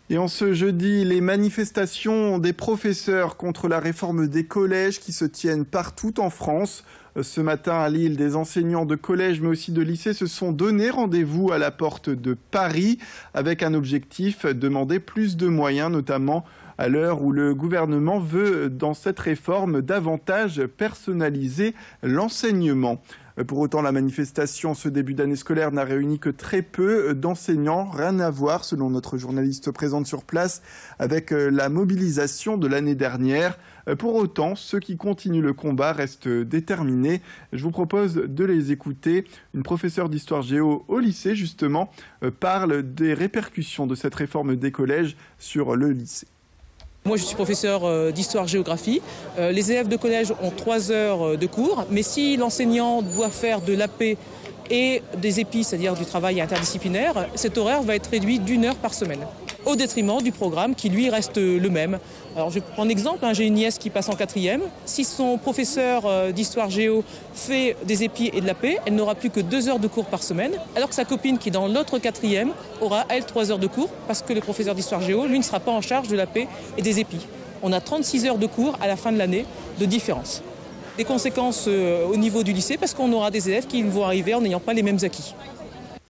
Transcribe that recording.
Et en ce jeudi, les manifestations des professeurs contre la réforme des collèges qui se tiennent partout en France. Ce matin à Lille, des enseignants de collège mais aussi de lycée se sont donné rendez-vous à la porte de Paris avec un objectif, demander plus de moyens, notamment à l'heure où le gouvernement veut, dans cette réforme, davantage personnaliser l'enseignement. Pour autant, la manifestation ce début d'année scolaire n'a réuni que très peu d'enseignants. Rien à voir, selon notre journaliste présente sur place, avec la mobilisation de l'année dernière. Pour autant, ceux qui continuent le combat restent déterminés. Je vous propose de les écouter. Une professeure d'histoire géo au lycée, justement, parle des répercussions de cette réforme des collèges sur le lycée. Moi, je suis professeur d'histoire-géographie. Les élèves de collège ont 3 heures de cours, mais si l'enseignant doit faire de l'AP et des épis, c'est-à-dire du travail interdisciplinaire, cet horaire va être réduit d'1 heure par semaine, au détriment du programme qui, lui, reste le même. Alors, je prends un exemple, j'ai une nièce qui passe en 4e. Si son professeur d'histoire-géo fait des épis et de l'AP, elle n'aura plus que 2 heures de cours par semaine, alors que sa copine qui est dans l'autre 4e aura, elle, 3 heures de cours, parce que le professeur d'histoire-géo, lui, ne sera pas en charge de l'AP et des épis. On a 36 heures de cours à la fin de l'année de différence. Des conséquences au niveau du lycée, parce qu'on aura des élèves qui vont arriver en n'ayant pas les mêmes acquis.